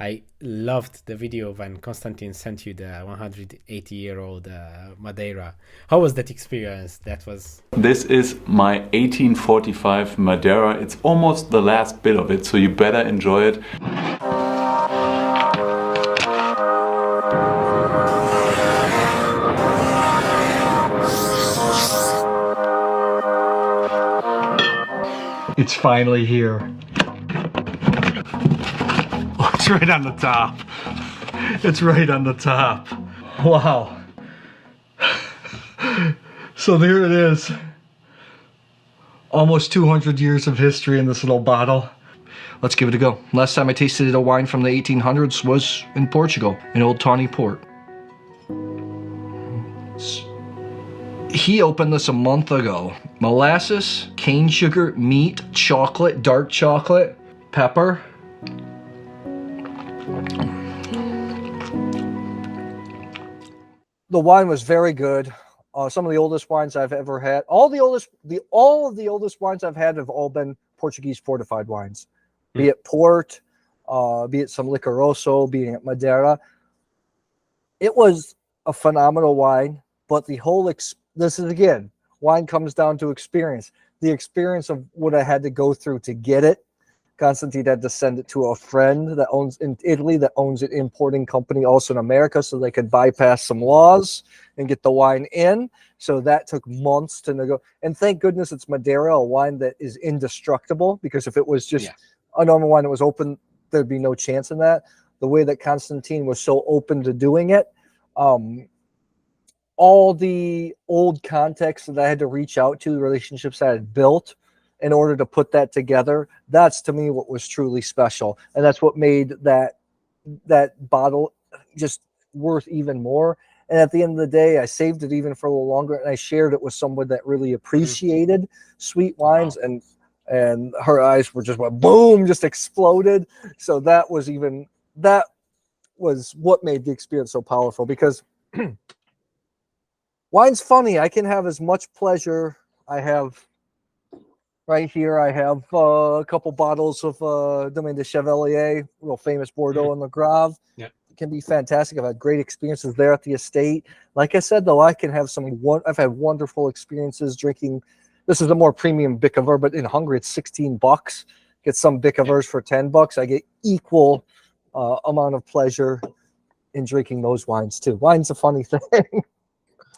I loved the video when Konstantin sent you the 180-year-old Madeira. How was that experience? That was... This is my 1845 Madeira. It's almost the last bit of it, so you better enjoy it. It's finally here. Oh, it's right on the top. It's right on the top. Wow. So there it is. Almost 200 years of history in this little bottle. Let's give it a go. Last time I tasted a wine from the 1800s was in Portugal, in Old Tawny Port. He opened this a month ago. Molasses, cane sugar, meat, chocolate, dark chocolate, pepper. The wine was very good. Some of the oldest wines I've ever had. All of the oldest wines I've had have all been Portuguese fortified wines, be it port, be it some Licoroso, be it Madeira. It was a phenomenal wine, but the whole this is again, wine comes down to experience. The experience of what I had to go through to get it. Constantine had to send it to a friend that owns in Italy that owns an importing company also in America so they could bypass some laws and get the wine in. So that took months to negotiate. And thank goodness it's Madeira, a wine that is indestructible, because if it was just a normal wine that was open, there'd be no chance in that. The way that Constantine was so open to doing it, all the old context that I had to reach out to, the relationships I had built in order to put that together, that's to me what was truly special. And that's what made that bottle just worth even more. And at the end of the day, I saved it even for a little longer, and I shared it with someone that really appreciated sweet wines, and her eyes were just went boom, just exploded. So that was what made the experience so powerful, because wine's funny. I can have as much pleasure. I have right here, I have a couple bottles of Domaine de Chevalier, real famous Bordeaux and Le Grave. Yeah. It can be fantastic. I've had great experiences there at the estate. Like I said, though, I can have I've had wonderful experiences drinking. This is a more premium Bicavert, but in Hungary, it's $16. Get some Bicavers for $10. I get equal amount of pleasure in drinking those wines, too. Wine's a funny thing.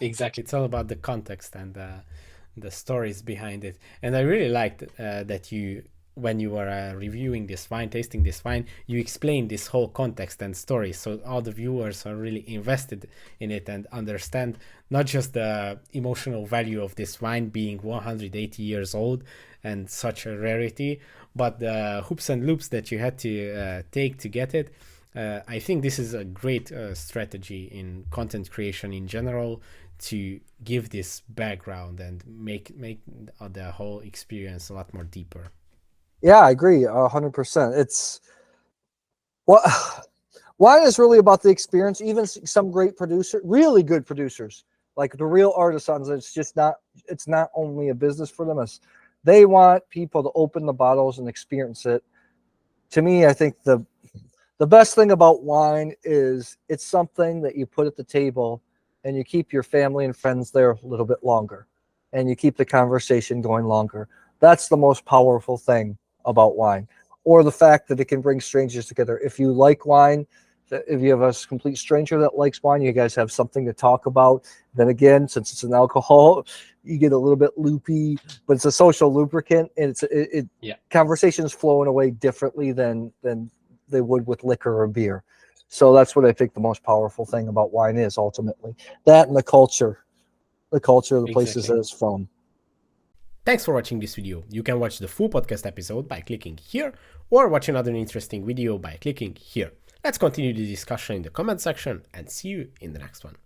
Exactly. It's all about the context and the stories behind it. And I really liked that you, when you were reviewing this wine, tasting this wine, you explained this whole context and story, so all the viewers are really invested in it and understand not just the emotional value of this wine being 180 years old and such a rarity, but the hoops and loops that you had to take to get it. I think this is a great strategy in content creation in general, to give this background and make the whole experience a lot more deeper. Yeah, I agree 100%. It's what wine is really about the experience. Even some great really good producers, like the real artisans, it's not only a business for them. They want people to open the bottles and experience it. To me, I think the best thing about wine is it's something that you put at the table and you keep your family and friends there a little bit longer, and you keep the conversation going longer. That's the most powerful thing about wine, or the fact that it can bring strangers together. If you like wine, if you have a complete stranger that likes wine, you guys have something to talk about. Then again, since it's an alcohol, you get a little bit loopy, but it's a social lubricant, and conversations flow in a way differently than they would with liquor or beer. So that's what I think the most powerful thing about wine is, ultimately. That and the culture of the places that it's from. Thanks for watching this video. You can watch the full podcast episode by clicking here, or watch another interesting video by clicking here. Let's continue the discussion in the comment section, and see you in the next one.